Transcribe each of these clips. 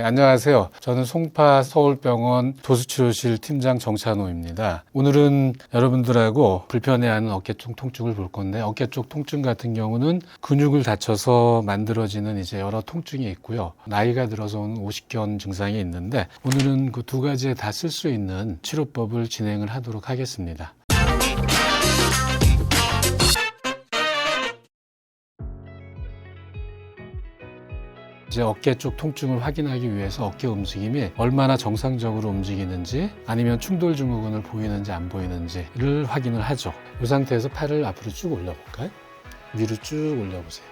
네, 안녕하세요. 저는 송파 서울병원 도수치료실 팀장 정찬호입니다. 오늘은 여러분들하고 불편해하는 어깨 쪽 통증을 볼 건데, 어깨 쪽 통증 같은 경우는 근육을 다쳐서 만들어지는 이제 여러 통증이 있고요. 나이가 들어서 오는 오십견 증상이 있는데, 오늘은 그 두 가지에 다 쓸 수 있는 치료법을 진행을 하도록 하겠습니다. 이제 어깨 쪽 통증을 확인하기 위해서 어깨 움직임이 얼마나 정상적으로 움직이는지, 아니면 충돌 증후군을 보이는지 안 보이는지를 확인을 하죠. 이 상태에서 팔을 앞으로 쭉 올려볼까요? 위로 쭉 올려보세요.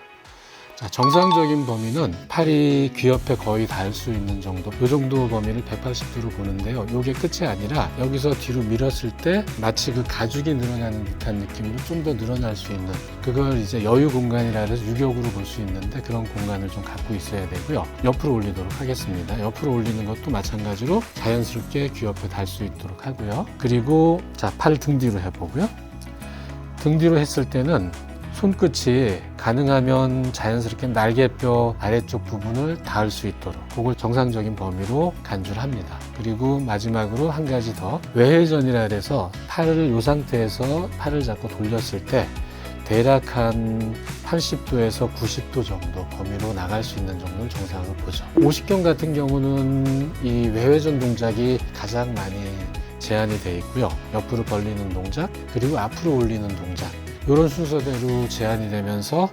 자, 정상적인 범위는 팔이 귀 옆에 거의 닿을 수 있는 정도, 이 정도 범위를 180도로 보는데요. 이게 끝이 아니라 여기서 뒤로 밀었을 때 마치 그 가죽이 늘어나는 듯한 느낌으로 좀 더 늘어날 수 있는, 그걸 이제 여유 공간이라 해서 유격으로 볼 수 있는데, 그런 공간을 좀 갖고 있어야 되고요. 옆으로 올리도록 하겠습니다. 옆으로 올리는 것도 마찬가지로 자연스럽게 귀 옆에 닿을 수 있도록 하고요. 그리고 자, 팔 등 뒤로 해보고요. 등 뒤로 했을 때는 손끝이 가능하면 자연스럽게 날개뼈 아래쪽 부분을 닿을 수 있도록, 그걸 정상적인 범위로 간주를 합니다. 그리고 마지막으로 한 가지 더, 외회전이라 해서 팔을 이 상태에서 팔을 잡고 돌렸을 때 대략 한 80도에서 90도 정도 범위로 나갈 수 있는 정도를 정상으로 보죠. 오십견 같은 경우는 이 외회전 동작이 가장 많이 제한이 되어 있고요. 옆으로 벌리는 동작, 그리고 앞으로 올리는 동작, 이런 순서대로 제한이 되면서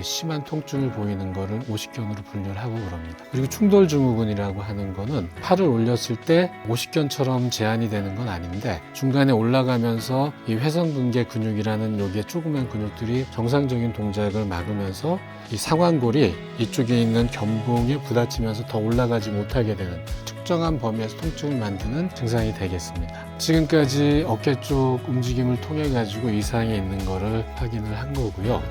심한 통증을 보이는 거를 오십견으로 분류를 하고 그럽니다. 그리고 충돌 증후군이라고 하는 거는 팔을 올렸을 때 오십견처럼 제한이 되는 건 아닌데, 중간에 올라가면서 이 회전근개 근육이라는 여기에 조그만 근육들이 정상적인 동작을 막으면서 이 상완골이 이쪽에 있는 견봉에 부딪히면서 더 올라가지 못하게 되는 특정한 범위에서 통증을 만드는 증상이 되겠습니다. 지금까지 어깨 쪽 움직임을 통해 가지고 이상이 있는 거를 확인을 한 거고요.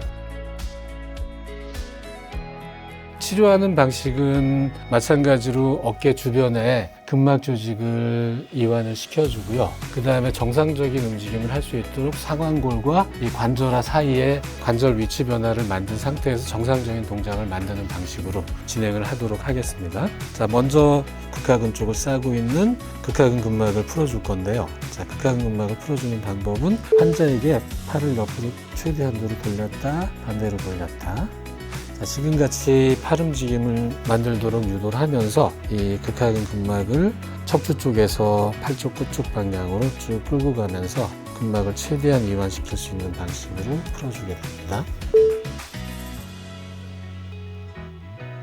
치료하는 방식은 마찬가지로 어깨 주변에 근막 조직을 이완을 시켜주고요. 그 다음에 정상적인 움직임을 할 수 있도록 상완골과 이 관절하 사이에 관절 위치 변화를 만든 상태에서 정상적인 동작을 만드는 방식으로 진행을 하도록 하겠습니다. 자, 먼저 극하근 쪽을 싸고 있는 극하근 근막을 풀어줄 건데요. 자, 극하근 근막을 풀어주는 방법은 환자에게 팔을 옆으로 최대한도로 돌렸다, 반대로 돌렸다. 자, 지금같이 팔 움직임을 만들도록 유도를 하면서 이 극하근 근막을 척추 쪽에서 팔 쪽 끝쪽 방향으로 쭉 끌고 가면서 근막을 최대한 이완시킬 수 있는 방식으로 풀어주게 됩니다.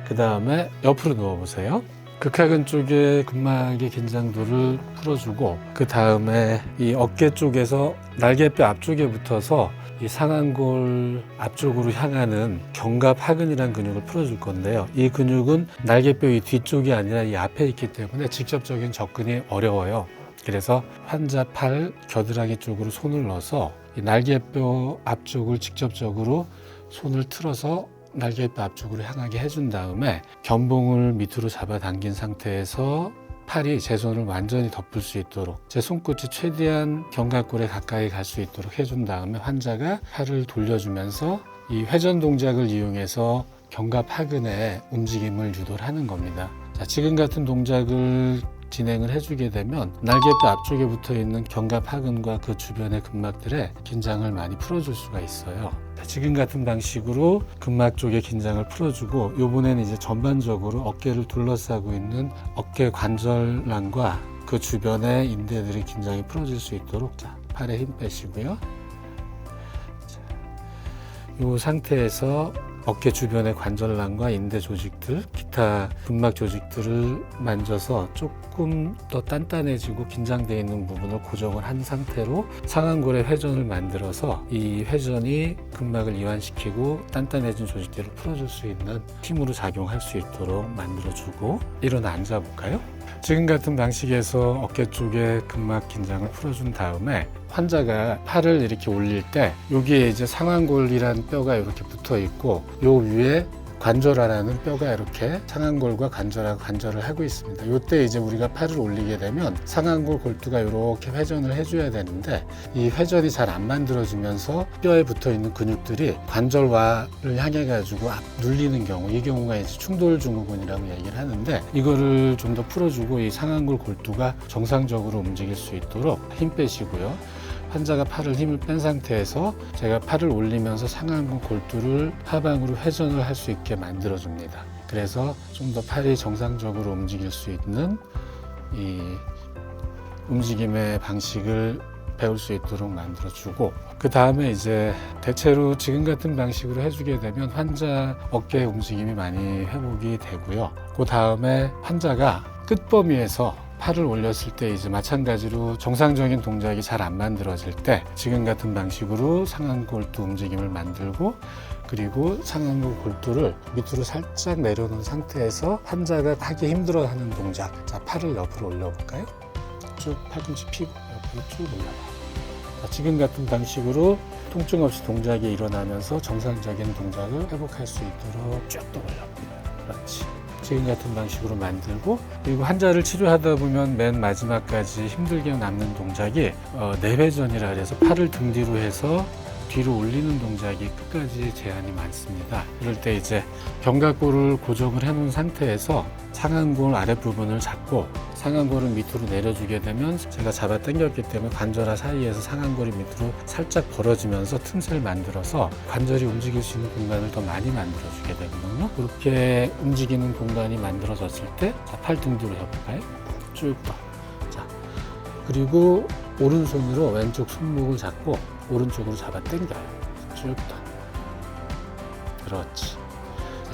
그 다음에 옆으로 누워보세요. 극하근 쪽의 근막의 긴장도를 풀어주고, 그 다음에 이 어깨 쪽에서 날개뼈 앞쪽에 붙어서 이 상완골 앞쪽으로 향하는 견갑하근이라는 근육을 풀어줄 건데요. 이 근육은 날개뼈 이 뒤쪽이 아니라 이 앞에 있기 때문에 직접적인 접근이 어려워요. 그래서 환자 팔 겨드랑이 쪽으로 손을 넣어서 이 날개뼈 앞쪽을 직접적으로 손을 틀어서 날개뼈 앞쪽으로 향하게 해준 다음에 견봉을 밑으로 잡아당긴 상태에서 팔이 제 손을 완전히 덮을 수 있도록, 제 손끝이 최대한 견갑골에 가까이 갈 수 있도록 해준 다음에 환자가 팔을 돌려주면서 이 회전 동작을 이용해서 견갑하근의 움직임을 유도를 하는 겁니다. 자, 지금 같은 동작을 진행을 해주게 되면 날개뼈 앞쪽에 붙어 있는 견갑하근과 그 주변의 근막들의 긴장을 많이 풀어줄 수가 있어요. 지금 같은 방식으로 근막 쪽의 긴장을 풀어주고, 이번에는 이제 전반적으로 어깨를 둘러싸고 있는 어깨 관절란과 그 주변의 인대들의 긴장이 풀어질 수 있도록, 자, 팔에 힘 빼시고요. 자, 이 상태에서 어깨 주변의 관절란과 인대 조직들, 기타 근막 조직들을 만져서 조금 더 단단해지고 긴장되어 있는 부분을 고정을 한 상태로 상완골의 회전을 만들어서 이 회전이 근막을 이완시키고 단단해진 조직들을 풀어줄 수 있는 힘으로 작용할 수 있도록 만들어주고, 일어나 앉아볼까요? 지금 같은 방식에서 어깨 쪽의 근막 긴장을 풀어준 다음에 환자가 팔을 이렇게 올릴 때 여기에 이제 상완골이라는 뼈가 이렇게 붙어 있고, 요 위에 관절하라는 뼈가 이렇게 상안골과 관절하고 관절을 하고 있습니다. 이때 이제 우리가 팔을 올리게 되면 상안골 골두가 이렇게 회전을 해줘야 되는데 이 회전이 잘 안 만들어지면서 뼈에 붙어 있는 근육들이 관절와를 향해 가지고 눌리는 경우, 이 경우가 이제 충돌 증후군이라고 얘기를 하는데, 이거를 좀 더 풀어주고 이 상안골 골두가 정상적으로 움직일 수 있도록 힘 빼시고요. 환자가 팔을 힘을 뺀 상태에서 제가 팔을 올리면서 상안골 골두를 하방으로 회전을 할 수 있게 만들어 줍니다. 그래서 좀 더 팔이 정상적으로 움직일 수 있는 이 움직임의 방식을 배울 수 있도록 만들어 주고, 그 다음에 이제 대체로 지금 같은 방식으로 해주게 되면 환자 어깨 움직임이 많이 회복이 되고요. 그 다음에 환자가 끝범위에서 팔을 올렸을 때 이제 마찬가지로 정상적인 동작이 잘 안 만들어질 때 지금 같은 방식으로 상안골두 움직임을 만들고, 그리고 상안골 골두를 밑으로 살짝 내려놓은 상태에서 환자가 하기 힘들어하는 동작, 자, 팔을 옆으로 올려볼까요? 쭉 팔꿈치 펴고 옆으로 쭉 올려봐요. 자, 지금 같은 방식으로 통증 없이 동작이 일어나면서 정상적인 동작을 회복할 수 있도록 쭉 더 올려봅니다. 그렇지. 지금 같은 방식으로 만들고, 그리고 환자를 치료하다 보면 맨 마지막까지 힘들게 남는 동작이 내회전이라 그래서 팔을 등 뒤로 해서 뒤로 올리는 동작이 끝까지 제한이 많습니다. 이럴 때 이제 견갑골을 고정을 해놓은 상태에서 상안골 아랫부분을 잡고 상안골을 밑으로 내려주게 되면, 제가 잡아 당겼기 때문에 관절하 사이에서 상안골이 밑으로 살짝 벌어지면서 틈새를 만들어서 관절이 움직일 수 있는 공간을 더 많이 만들어주게 되거든요. 그렇게 움직이는 공간이 만들어졌을 때, 자, 팔 등 뒤로 해볼까요? 쭉 더. 자, 그리고 오른손으로 왼쪽 손목을 잡고 오른쪽으로 잡아 당겨요. 쭉 더. 그렇지.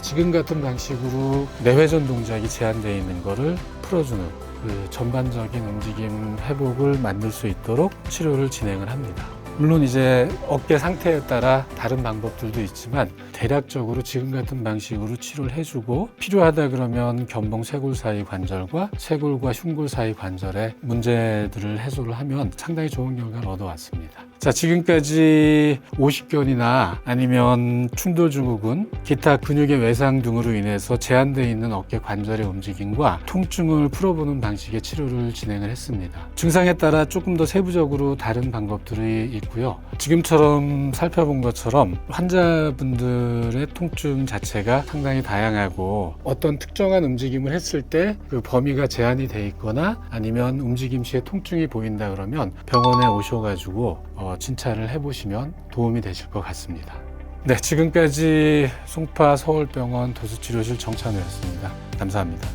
지금 같은 방식으로 내회전 동작이 제한되어 있는 거를 풀어주는 그 전반적인 움직임 회복을 만들 수 있도록 치료를 진행을 합니다. 물론 이제 어깨 상태에 따라 다른 방법들도 있지만 대략적으로 지금 같은 방식으로 치료를 해주고, 필요하다 그러면 견봉 쇄골 사이 관절과 쇄골과 흉골 사이 관절의 문제들을 해소를 하면 상당히 좋은 결과를 얻어왔습니다. 자, 지금까지 오십견이나 아니면 충돌 증후군, 기타 근육의 외상 등으로 인해서 제한되어 있는 어깨 관절의 움직임과 통증을 풀어보는 방식의 치료를 진행을 했습니다. 증상에 따라 조금 더 세부적으로 다른 방법들이 있고요. 지금처럼 살펴본 것처럼 환자분들의 통증 자체가 상당히 다양하고, 어떤 특정한 움직임을 했을 때 그 범위가 제한이 돼 있거나 아니면 움직임 시에 통증이 보인다 그러면 병원에 오셔가지고 진찰을 해보시면 도움이 되실 것 같습니다. 네, 지금까지 송파 서울병원 도수치료실 정찬우였습니다. 감사합니다.